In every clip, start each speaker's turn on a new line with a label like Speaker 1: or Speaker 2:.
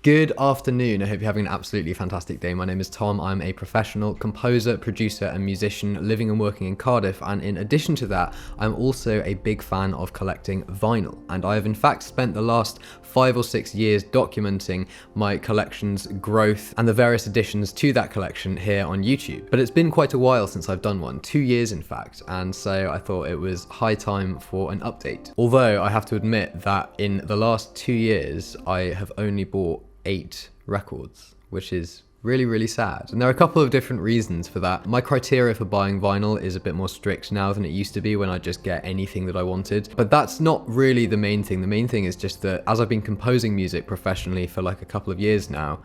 Speaker 1: Good afternoon. I hope you're having an absolutely fantastic day. My name is Tom. I'm a professional composer, producer, and musician living and working in Cardiff. And in addition to that, I'm also a big fan of collecting vinyl. And I have in fact spent the last 5 or 6 years documenting my collection's growth and the various additions to that collection here on YouTube. But it's been quite a while since I've done one, 2 years in fact. And so I thought it was high time for an update. Although I have to admit that in the last 2 years, I have only bought 8 records, which is really sad. And there are a couple of different reasons for that. My criteria for buying vinyl is a bit more strict now than it used to be when I just get anything that I wanted. But that's not really the main thing. The main thing is just that as I've been composing music professionally for like a couple of years now,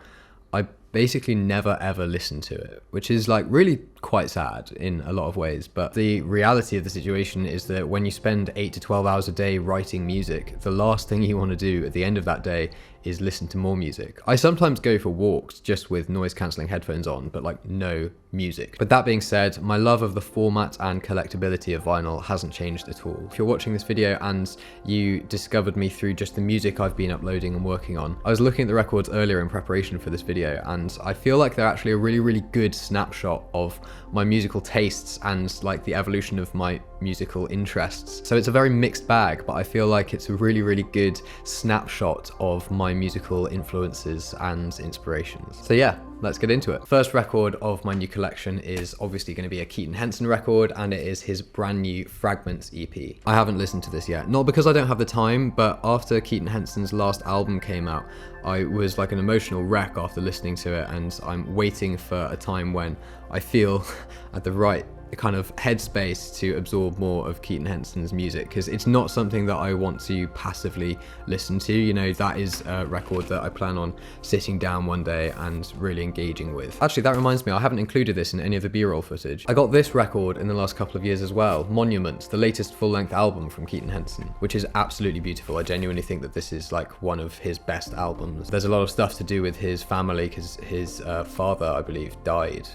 Speaker 1: I basically never ever listen to it, which is like really quite sad in a lot of ways. But the reality of the situation is that when you spend 8 to 12 hours a day writing music, the last thing you want to do at the end of that day is listen to more music. I sometimes go for walks just with noise cancelling headphones on, but like no music. But that being said, my love of the format and collectability of vinyl hasn't changed at all. If you're watching this video and you discovered me through just the music I've been uploading and working on, I was looking at the records earlier in preparation for this video, and I feel like they're actually a really good snapshot of my musical tastes and like the evolution of my musical interests. So it's a very mixed bag, but I feel like it's a really good snapshot of my musical influences and inspirations. So yeah, let's get into it. First record of my new collection is obviously going to be a Keaton Henson record, and it is his brand new Fragments EP. I haven't listened to this yet, not because I don't have the time, but after Keaton Henson's last album came out, I was like an emotional wreck after listening to it, and I'm waiting for a time when I feel at the right kind of headspace to absorb more of Keaton Henson's music, because it's not something that I want to passively listen to. You know, that is a record that I plan on sitting down one day and really engaging with. Actually, that reminds me, I haven't included this in any of the B-roll footage. I got this record in the last couple of years as well, Monuments, the latest full-length album from Keaton Henson, which is absolutely beautiful. I genuinely think that this is like one of his best albums. There's a lot of stuff to do with his family, because his father, I believe, died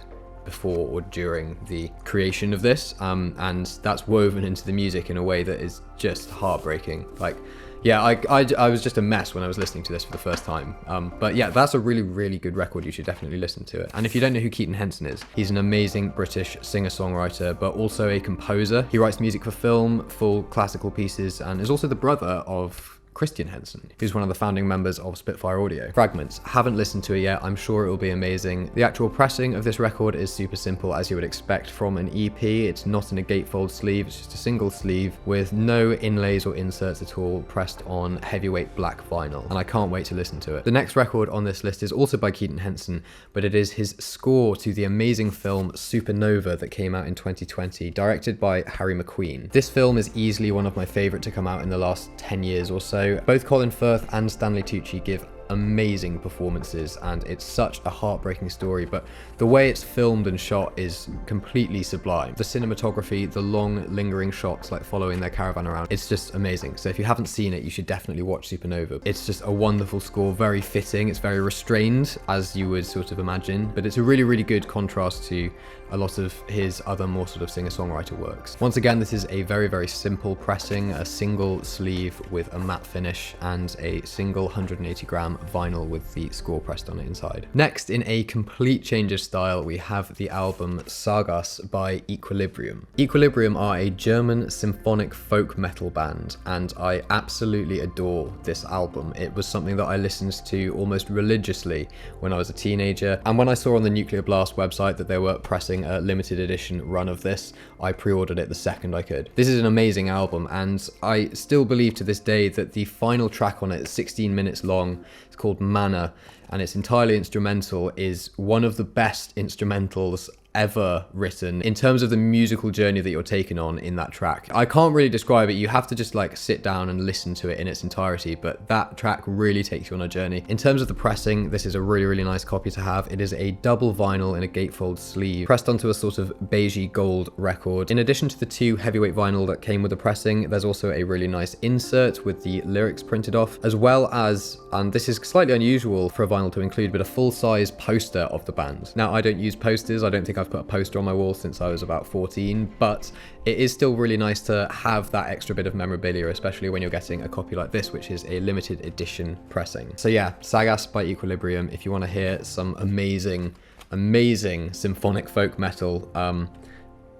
Speaker 1: before or during the creation of this, and that's woven into the music in a way that is just heartbreaking. Like, yeah, I was just a mess when I was listening to this for the first time. But yeah, that's a really good record. You should definitely listen to it. And if you don't know who Keaton Henson is, he's an amazing British singer-songwriter, but also a composer. He writes music for film, full classical pieces, and is also the brother of Christian Henson, who's one of the founding members of Spitfire Audio. Fragments, haven't listened to it yet. I'm sure it will be amazing. The actual pressing of this record is super simple, as you would expect from an EP. It's not in a gatefold sleeve, it's just a single sleeve with no inlays or inserts at all, pressed on heavyweight black vinyl, and I can't wait to listen to it. The next record on this list is also by Keaton Henson, but it is his score to the amazing film Supernova that came out in 2020, directed by Harry McQueen. This film is easily one of my favourite to come out in the last 10 years or so. Both Colin Firth and Stanley Tucci give amazing performances, and it's such a heartbreaking story, but the way it's filmed and shot is completely sublime. The cinematography, the long lingering shots like following their caravan around, it's just amazing. So if you haven't seen it, you should definitely watch Supernova. It's just a wonderful score, very fitting. It's very restrained, as you would sort of imagine, but it's a really good contrast to a lot of his other more sort of singer-songwriter works. Once again, this is a very simple pressing, a single sleeve with a matte finish and a single 180 gram vinyl with the score pressed on it inside. Next, in a complete change of style, we have the album Sagas by Equilibrium. Equilibrium are a German symphonic folk metal band, and I absolutely adore this album. It was something that I listened to almost religiously when I was a teenager, and when I saw on the Nuclear Blast website that they were pressing a limited edition run of this, I pre-ordered it the second I could. This is an amazing album, and I still believe to this day that the final track on it, 16 minutes long, it's called Mana, and it's entirely instrumental, is one of the best instrumentals ever written in terms of the musical journey that you're taken on in that track. I can't really describe it. You have to just like sit down and listen to it in its entirety, but that track really takes you on a journey. In terms of the pressing, this is a really nice copy to have. It is a double vinyl in a gatefold sleeve, pressed onto a sort of beigey gold record. In addition to the 2 heavyweight vinyl that came with the pressing, there's also a really nice insert with the lyrics printed off, as well as, and this is slightly unusual for a vinyl to include, but a full-size poster of the band. Now, I don't use posters. I don't think I've put a poster on my wall since I was about 14, but it is still really nice to have that extra bit of memorabilia, especially when you're getting a copy like this, which is a limited edition pressing. So yeah, Sagas by Equilibrium. If you want to hear some amazing symphonic folk metal,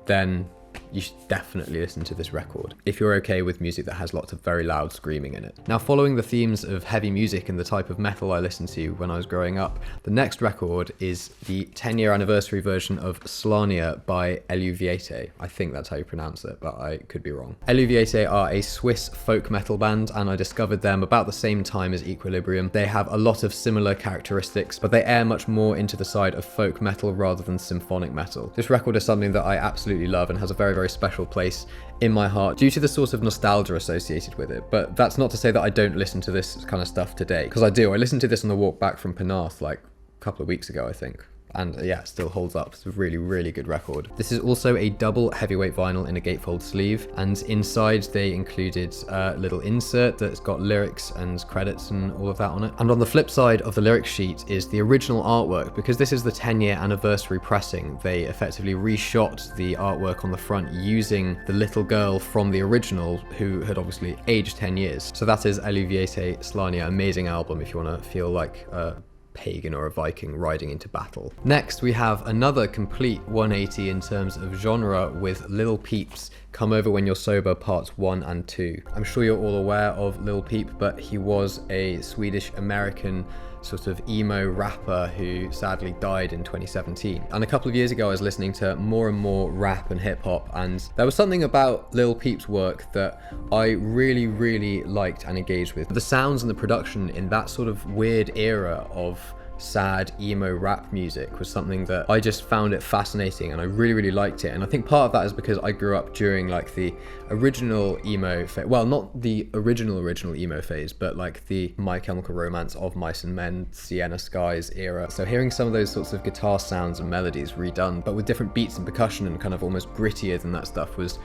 Speaker 1: then you should definitely listen to this record, if you're okay with music that has lots of very loud screaming in it. Now, following the themes of heavy music and the type of metal I listened to when I was growing up, the next record is the 10-year anniversary version of Slania by Eluviate. I think that's how you pronounce it, but I could be wrong. Eluviate are a Swiss folk metal band, and I discovered them about the same time as Equilibrium. They have a lot of similar characteristics, but they air much more into the side of folk metal rather than symphonic metal. This record is something that I absolutely love and has a very special place in my heart due to the sort of nostalgia associated with it. But that's not to say that I don't listen to this kind of stuff today, because I do. I listened to this on the walk back from Penarth like a couple of weeks ago, I think. And yeah, it still holds up. It's a really good record. This is also a double heavyweight vinyl in a gatefold sleeve, and inside they included a little insert that's got lyrics and credits and all of that on it. And on the flip side of the lyric sheet is the original artwork. Because this is the 10-year anniversary pressing, they effectively reshot the artwork on the front using the little girl from the original, who had obviously aged 10 years. So that is Eluviate Slania. Amazing album if you want to feel like a pagan or a Viking riding into battle. Next, we have another complete 180 in terms of genre with Lil Peep's Come Over When You're Sober Parts 1 and 2. I'm sure you're all aware of Lil Peep, but he was a Swedish-American sort of emo rapper who sadly died in 2017. And a couple of years ago I was listening to more and more rap and hip hop, and there was something about Lil Peep's work that I really liked and engaged with. The sounds and the production in that sort of weird era of sad emo rap music was something that I just found it fascinating, and I really liked it. And I think part of that is because I grew up during like the original emo phase, well, not the original emo phase, but like the My Chemical Romance, Of Mice and Men, Sienna Skies era. So hearing some of those sorts of guitar sounds and melodies redone, but with different beats and percussion and kind of almost grittier than that stuff was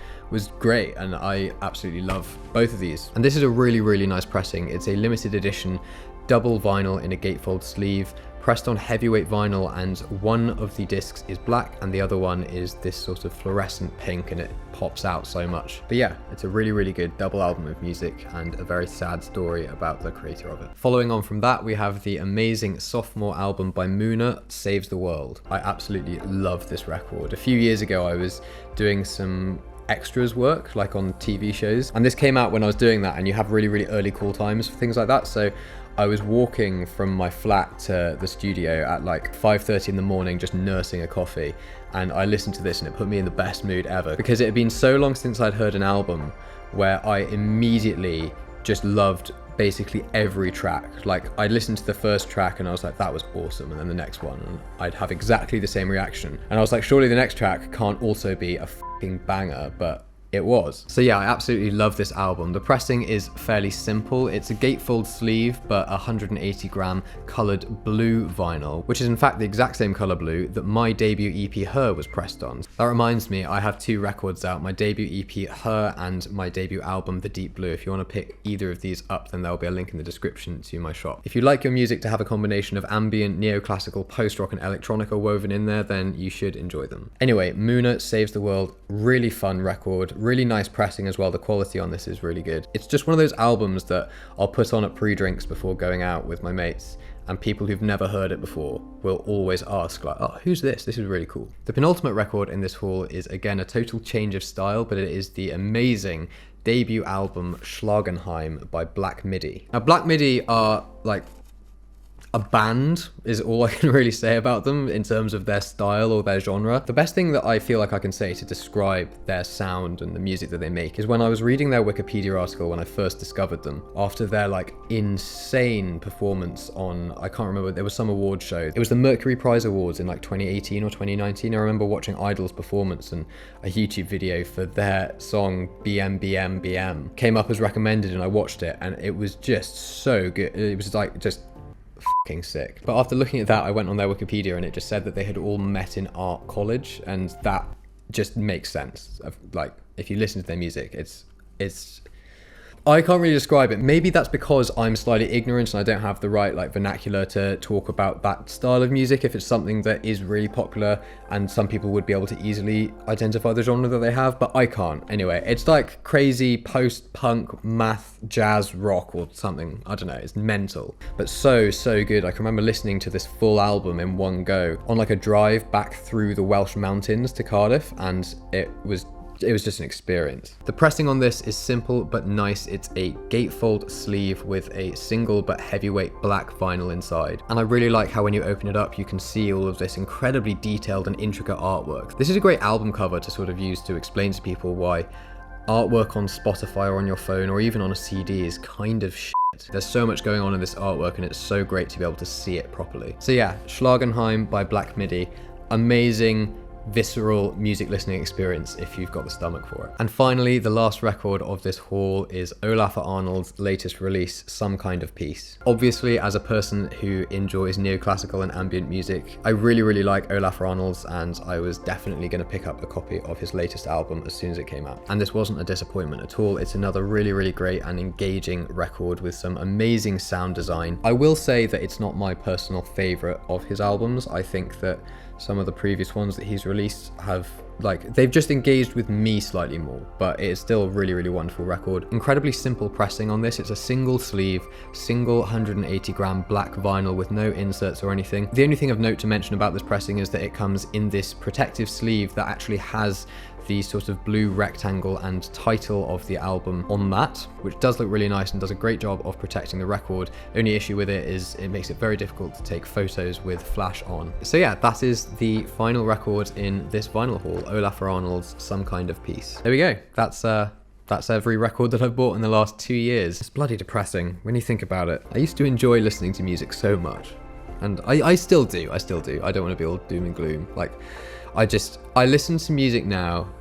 Speaker 1: great, and I absolutely love both of these. And this is a really nice pressing. It's a limited edition double vinyl in a gatefold sleeve, pressed on heavyweight vinyl, and one of the discs is black and the other one is this sort of fluorescent pink, and it pops out so much. But yeah, it's a really good double album of music and a very sad story about the creator of it. Following on from that, we have the amazing sophomore album by Muna, Saves the World. I absolutely love this record. A few years ago I was doing some extras work like on TV shows, and this came out when I was doing that, and you have really early call times for things like that. So I was walking from my flat to the studio at like 5:30 in the morning, just nursing a coffee, and I listened to this and it put me in the best mood ever, because it had been so long since I'd heard an album where I immediately just loved basically every track. Like, I listened to the first track and I was like, that was awesome, and then the next one, and I'd have exactly the same reaction, and I was like, surely the next track can't also be a fucking banger, but it was. So yeah, I absolutely love this album. The pressing is fairly simple. It's a gatefold sleeve, but 180 gram colored blue vinyl, which is in fact the exact same color blue that my debut EP Her was pressed on. That reminds me, I have two records out, my debut EP Her and my debut album The Deep Blue. If you want to pick either of these up, then there'll be a link in the description to my shop. If you like your music to have a combination of ambient, neoclassical, post-rock and electronica woven in there, then you should enjoy them. Anyway, Muna Saves the World, really fun record. Really nice pressing as well. The quality on this is really good. It's just one of those albums that I'll put on at pre-drinks before going out with my mates, and people who've never heard it before will always ask like, oh, who's this? This is really cool. The penultimate record in this haul is again a total change of style, but it is the amazing debut album Schlagenheim by Black Midi. Now, Black Midi are like a band is all I can really say about them in terms of their style or their genre. The best thing that I feel like I can say to describe their sound and the music that they make is when I was reading their Wikipedia article when I first discovered them, after their like insane performance on, I can't remember, there was some award show. It was the Mercury Prize Awards in like 2018 or 2019. I remember watching Idol's performance, and a YouTube video for their song BM came up as recommended, and I watched it, and it was just so good. It was like just fucking sick. But after looking at that, I went on their Wikipedia and it just said that they had all met in art college, and that just makes sense. Like, if you listen to their music, it's I can't really describe it. Maybe that's because I'm slightly ignorant and I don't have the right like vernacular to talk about that style of music. If it's something that is really popular and some people would be able to easily identify the genre that they have, but I can't. Anyway, it's like crazy post-punk, math, jazz, rock or something. I don't know, it's mental. But so good. I can remember listening to this full album in one go on like a drive back through the Welsh mountains to Cardiff, and it was just an experience. The pressing on this is simple but nice. It's a gatefold sleeve with a single but heavyweight black vinyl inside. And I really like how when you open it up, you can see all of this incredibly detailed and intricate artwork. This is a great album cover to sort of use to explain to people why artwork on Spotify or on your phone or even on a CD is kind of shit. There's so much going on in this artwork and it's so great to be able to see it properly. So yeah, Schlagenheim by Black Midi. Amazing, visceral music listening experience if you've got the stomach for it. And finally, the last record of this haul is Olafur Arnald's latest release, Some Kind of Peace. Obviously, as a person who enjoys neoclassical and ambient music, I really like Olafur Arnald's, and I was definitely going to pick up a copy of his latest album as soon as it came out. And this wasn't a disappointment at all. It's another really great and engaging record with some amazing sound design. I will say that it's not my personal favorite of his albums. I think that some of the previous ones that he's released have, like, they've just engaged with me slightly more, but it is still a really wonderful record. Incredibly simple pressing on this. It's a single sleeve, single 180 gram black vinyl with no inserts or anything. The only thing of note to mention about this pressing is that it comes in this protective sleeve that actually has the sort of blue rectangle and title of the album on that, which does look really nice and does a great job of protecting the record. Only issue with it is it makes it very difficult to take photos with flash on. So yeah, that is the final record in this vinyl haul, Olafur Arnald's Some Kind of Peace. There we go. That's every record that I've bought in the last 2 years. It's bloody depressing when you think about it. I used to enjoy listening to music so much, and I still do. I don't want to be all doom and gloom. Like, I listen to music now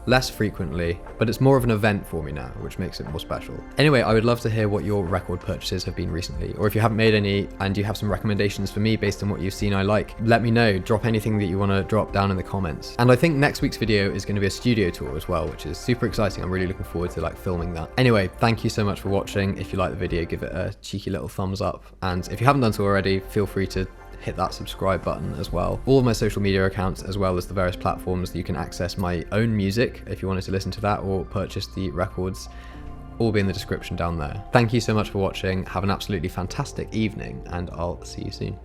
Speaker 1: less frequently, but it's more of an event for me now, which makes it more special. Anyway, I would love to hear what your record purchases have been recently, or if you haven't made any and you have some recommendations for me based on what you've seen I like, let me know. Drop anything that you want to drop down in the comments. And I think next week's video is going to be a studio tour as well, which is super exciting. I'm really looking forward to like filming that. Anyway, thank you so much for watching. If you like the video, give it a cheeky little thumbs up, and if you haven't done so already, feel free to hit that subscribe button as well. All of my social media accounts, as well as the various platforms that you can access my own music if you wanted to listen to that or purchase the records, all be in the description down there. Thank you so much for watching. Have an absolutely fantastic evening, and I'll see you soon.